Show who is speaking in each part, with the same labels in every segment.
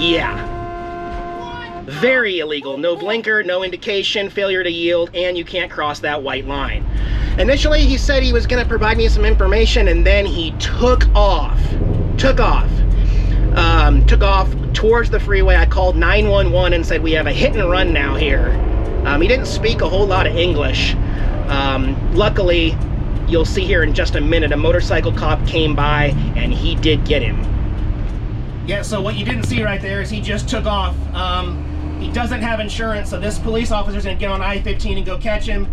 Speaker 1: Yeah. Very illegal. No blinker, no indication, failure to yield, and you can't cross that white line. Initially, he said he was going to provide me some information, and then he took off. Took off towards the freeway. I called 911 and said, we have a hit and run now here. He didn't speak a whole lot of English. Luckily, you'll see here in just a minute, a motorcycle cop came by and he did get him. Yeah, so what you didn't see right there is he just took off. He doesn't have insurance, so this police officer's gonna get on I-15 and go catch him.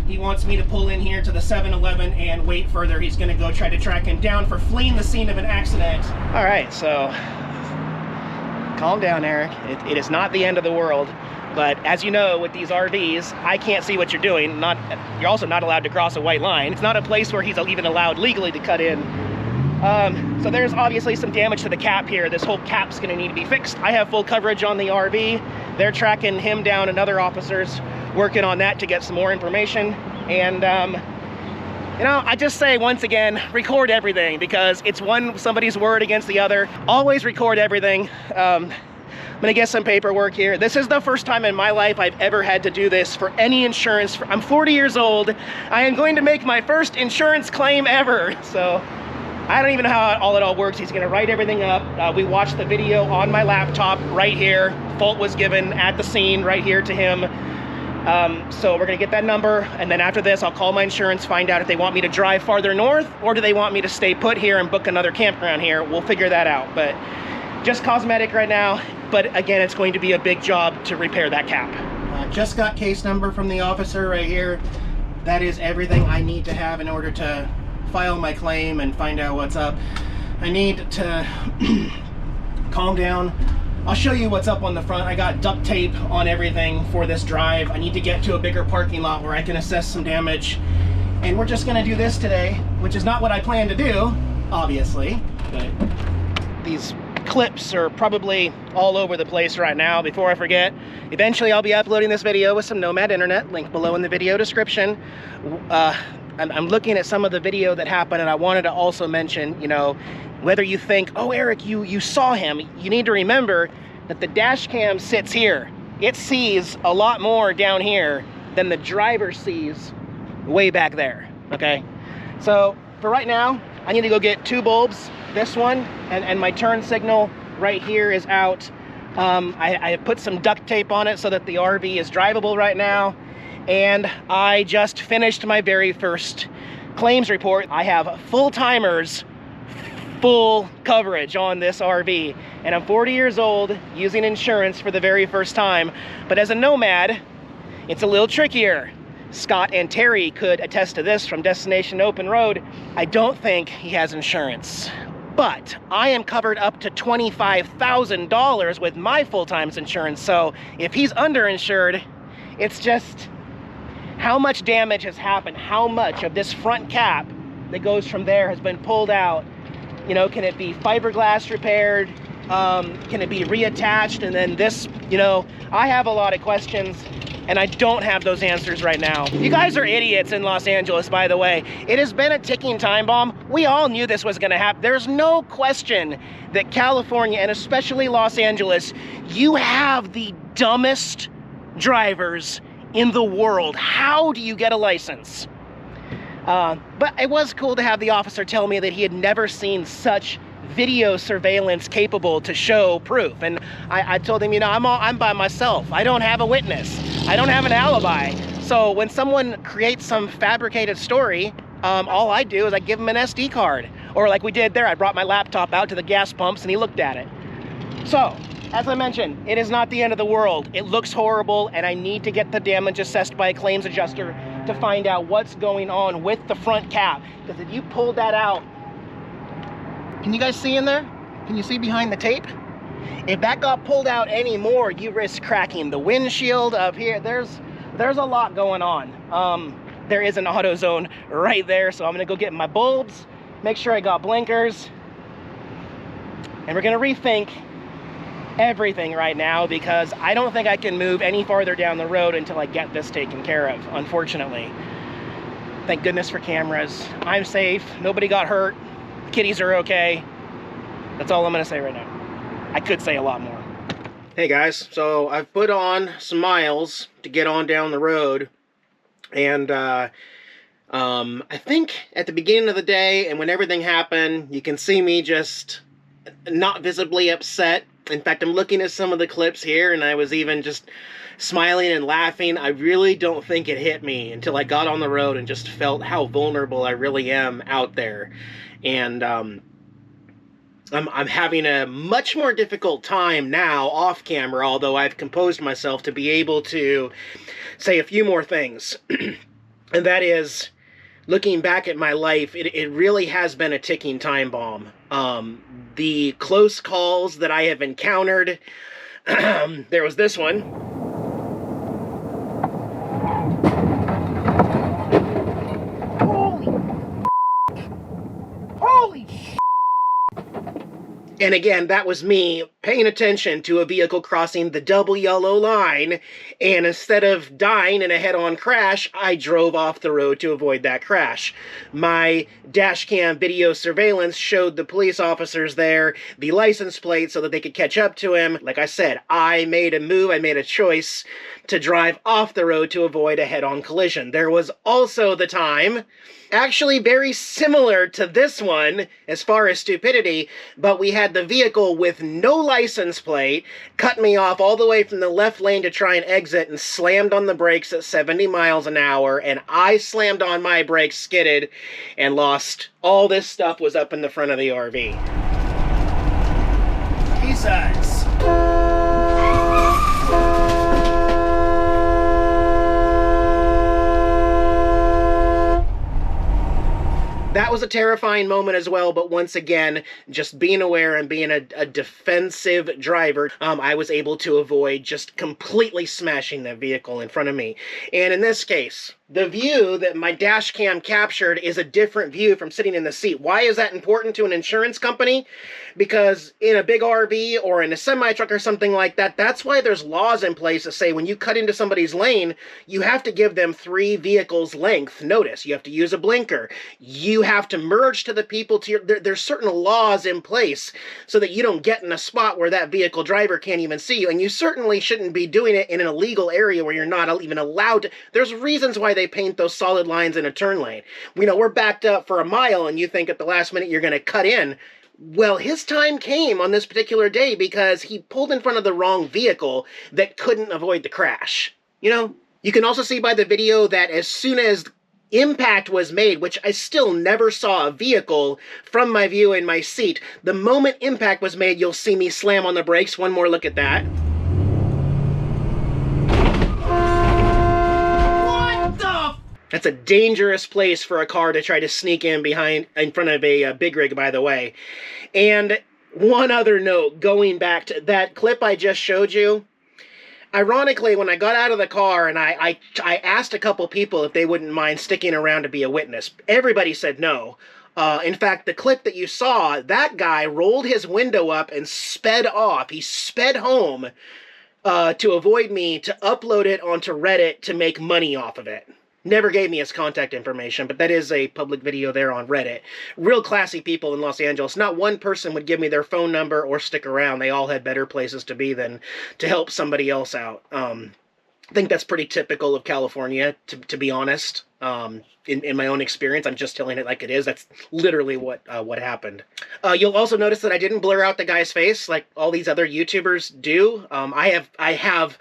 Speaker 1: He wants me to pull in here to the 7-Eleven and wait further. He's gonna go try to track him down for fleeing the scene of an accident. All right, so calm down, Eric. It is not the end of the world, but as you know, with these RVs, I can't see what you're doing. You're also not allowed to cross a white line. It's not a place where he's even allowed legally to cut in. So there's obviously some damage to the cap here. This whole cap's gonna need to be fixed. I have full coverage on the RV. They're tracking him down and other officers working on that to get some more information. And, you know, I just say once again, record everything, because it's somebody's word against the other. Always record everything. I'm gonna get some paperwork here. This is the first time in my life I've ever had to do this for any insurance. I'm 40 years old. I am going to make my first insurance claim ever. So I don't even know how all it all works. He's gonna write everything up. We watched the video on my laptop right here. Fault was given at the scene right here to him. So we're gonna get that number, and then after this, I'll call my insurance, find out if they want me to drive farther north, or do they want me to stay put here and book another campground here. We'll figure that out, but just cosmetic right now. But again, it's going to be a big job to repair that cap. Just got case number from the officer right here. That is everything I need to have in order to file my claim and find out what's up. I need to calm down. I'll show you what's up on the front. I got duct tape on everything for this drive. I need to get to a bigger parking lot where I can assess some damage. And we're just gonna do this today, which is not what I plan to do, obviously. But these clips are probably all over the place right now. Before I forget, eventually I'll be uploading this video with some Nomad internet, link below in the video description. I'm looking at some of the video that happened, and I wanted to also mention, you know, whether you think, oh, Eric, you saw him, you need to remember that the dash cam sits here. It sees a lot more down here than the driver sees way back there, okay? So for right now, I need to go get 2 bulbs, this one, and my turn signal right here is out. I put some duct tape on it so that the RV is drivable right now. And I just finished my very first claims report. I have full-timers, full coverage on this RV. And I'm 40 years old, using insurance for the very first time. But as a Nomad, it's a little trickier. Scott and Terry could attest to this from Destination Open Road. I don't think he has insurance. But I am covered up to $25,000 with my full-time insurance. So if he's underinsured, it's just how much damage has happened, how much of this front cap that goes from there has been pulled out. You know, can it be fiberglass repaired? Can it be reattached? And then this, you know, I have a lot of questions and I don't have those answers right now. You guys are idiots in Los Angeles, by the way. It has been a ticking time bomb. We all knew this was gonna happen. There's no question that California, and especially Los Angeles, you have the dumbest drivers in the world. How do you get a license? But it was cool to have the officer tell me that he had never seen such video surveillance capable to show proof. And I told him, you know, I'm by myself. I don't have a witness. I don't have an alibi. So when someone creates some fabricated story, all I do is I give him an SD card. Or like we did there, I brought my laptop out to the gas pumps and he looked at it. So, as I mentioned, it is not the end of the world. It looks horrible, and I need to get the damage assessed by a claims adjuster to find out what's going on with the front cap. Because if you pulled that out, can you guys see in there? Can you see behind the tape? If that got pulled out anymore, you risk cracking the windshield up here. There's a lot going on. There is an AutoZone right there, so I'm gonna go get my bulbs, make sure I got blinkers, and we're gonna rethink everything right now, because I don't think I can move any farther down the road until I get this taken care of, unfortunately. Thank goodness for cameras. I'm safe, nobody got hurt, kitties are okay. That's all I'm gonna say right now. I could say a lot more. Hey guys, so I've put on some miles to get on down the road, and I think at the beginning of the day and when everything happened, you can see me just not visibly upset. In fact, I'm looking at some of the clips here, and I was even just smiling and laughing. I really don't think it hit me until I got on the road and just felt how vulnerable I really am out there. And I'm having a much more difficult time now off camera, although I've composed myself to be able to say a few more things. And that is, looking back at my life, it really has been a ticking time bomb. The close calls that I have encountered, there was this one. Holy And again, that was me paying attention to a vehicle crossing the double yellow line, and instead of dying in a head-on crash, I drove off the road to avoid that crash. My dash cam video surveillance showed the police officers there the license plate so that they could catch up to him. Like I said, I made a move, I made a choice to drive off the road to avoid a head-on collision. There was also the time, actually very similar to this one as far as stupidity, but we had the vehicle with no license plate cut me off all the way from the left lane to try and exit and slammed on the brakes at 70 miles an hour, and I slammed on my brakes, skidded, and lost. All this stuff was up in the front of the RV. Jesus. That was a terrifying moment as well, but once again, just being aware and being a defensive driver, I was able to avoid just completely smashing that vehicle in front of me. And in this case, the view that my dash cam captured is a different view from sitting in the seat. Why is that important to an insurance company? Because in a big RV or in a semi-truck or something like that, that's why there's laws in place that say when you cut into somebody's lane, you have to give them 3 vehicles length notice. You have to use a blinker. You have to merge to the people to your... There's certain laws in place so that you don't get in a spot where that vehicle driver can't even see you. And you certainly shouldn't be doing it in an illegal area where you're not even allowed to. There's reasons why they paint those solid lines in a turn lane. You know, we're backed up for a mile and you think at the last minute you're going to cut in. Well, his time came on this particular day because he pulled in front of the wrong vehicle that couldn't avoid the crash. You know, you can also see by the video that as soon as impact was made, which I still never saw a vehicle from my view in my seat, the moment impact was made, you'll see me slam on the brakes. One more look at that. That's a dangerous place for a car to try to sneak in front of a big rig, by the way. And one other note, going back to that clip I just showed you, ironically, when I got out of the car and I asked a couple people if they wouldn't mind sticking around to be a witness, everybody said no. In fact, the clip that you saw, that guy rolled his window up and sped off. He sped home to avoid me, to upload it onto Reddit to make money off of it. Never gave me his contact information, but that is a public video there on Reddit. Real classy people in Los Angeles. Not one person would give me their phone number or stick around. They all had better places to be than to help somebody else out. I think that's pretty typical of California, to be honest. In my own experience, I'm just telling it like it is. That's literally what happened. You'll also notice that I didn't blur out the guy's face like all these other YouTubers do. I have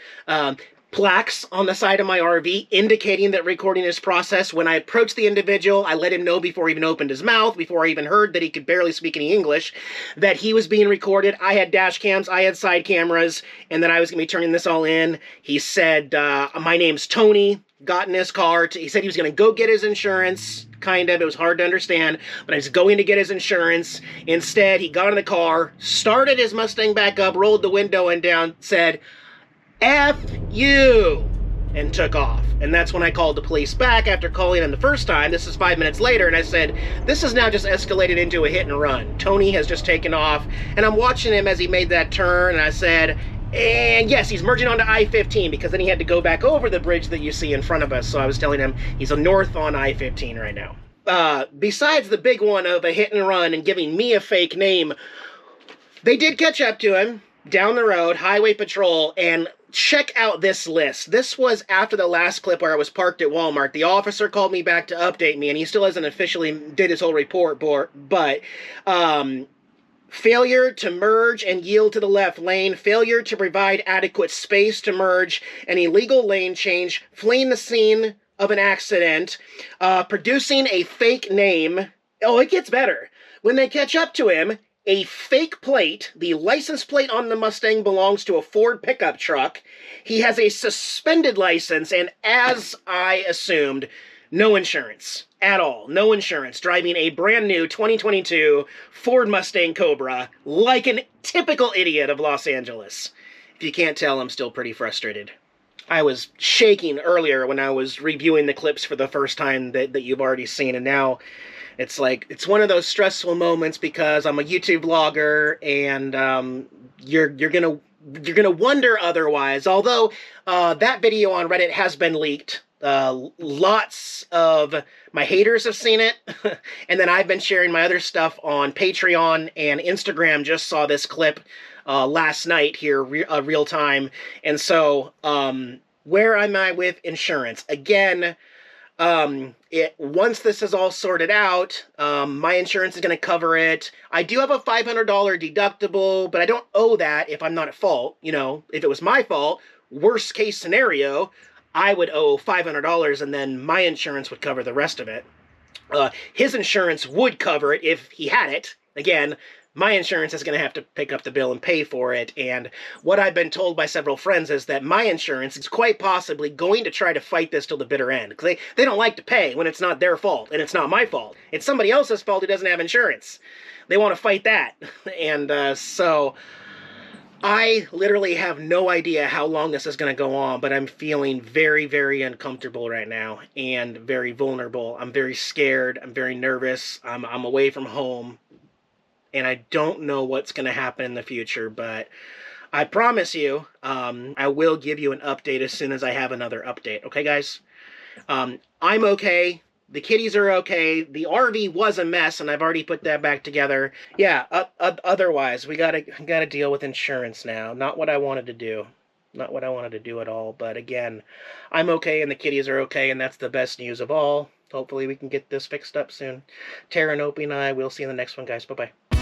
Speaker 1: plaques on the side of my RV indicating that recording is processed. When I approached the individual, I let him know before he even opened his mouth, before I even heard that he could barely speak any English, that he was being recorded. I had dash cams, I had side cameras, and that I was going to be turning this all in. He said, my name's Tony, got in his car. He said he was going to go get his insurance, kind of. It was hard to understand, but I was going to get his insurance. Instead, he got in the car, started his Mustang back up, rolled the window and down, said, F you, and took off. And that's when I called the police back after calling him the first time. This is 5 minutes later, and I said, this has now just escalated into a hit and run. Tony has just taken off, and I'm watching him as he made that turn, and I said, and yes, he's merging onto I-15, because then he had to go back over the bridge that you see in front of us. So I was telling him he's north on I-15 right now. Besides the big one of a hit and run and giving me a fake name, they did catch up to him. down the road, highway patrol, and check out this list. This was after the last clip where I was parked at Walmart. The officer called me back to update me, and he still hasn't officially did his whole report, but failure to merge and yield to the left lane, failure to provide adequate space to merge, an illegal lane change, fleeing the scene of an accident, producing a fake name. Oh, it gets better. When they catch up to him, a fake plate, the license plate on the Mustang belongs to a Ford pickup truck. He has a suspended license, and as I assumed, no insurance at all. No insurance. Driving a brand new 2022 Ford Mustang Cobra like an typical idiot of Los Angeles. If you can't tell, I'm still pretty frustrated. I was shaking earlier when I was reviewing the clips for the first time that you've already seen, and now it's like, it's one of those stressful moments because I'm a YouTube vlogger, and you're gonna wonder otherwise. Although that video on Reddit has been leaked. Lots of my haters have seen it, and then I've been sharing my other stuff on Patreon and Instagram. Just saw this clip last night here, real time. And so where am I with insurance? Again, once this is all sorted out, my insurance is going to cover it. I do have a $500 deductible, but I don't owe that if I'm not at fault. You know, if it was my fault, worst case scenario, I would owe $500, and then my insurance would cover the rest of it. His insurance would cover it if he had it. Again, my insurance is going to have to pick up the bill and pay for it, and what I've been told by several friends is that my insurance is quite possibly going to try to fight this till the bitter end, because they don't like to pay when it's not their fault, and it's not my fault. It's somebody else's fault who doesn't have insurance. They want to fight that, and so I literally have no idea how long this is going to go on, but I'm feeling very, very uncomfortable right now, and very vulnerable. I'm very scared. I'm very nervous. I'm away from home, and I don't know what's going to happen in the future, but I promise you, I will give you an update as soon as I have another update. Okay, guys? I'm okay. The kitties are okay. The RV was a mess, and I've already put that back together. Yeah, otherwise, we gotta deal with insurance now. Not what I wanted to do. Not what I wanted to do at all. But again, I'm okay, and the kitties are okay, and that's the best news of all. Hopefully we can get this fixed up soon. Tara and Opie and I, we'll see you in the next one, guys. Bye-bye.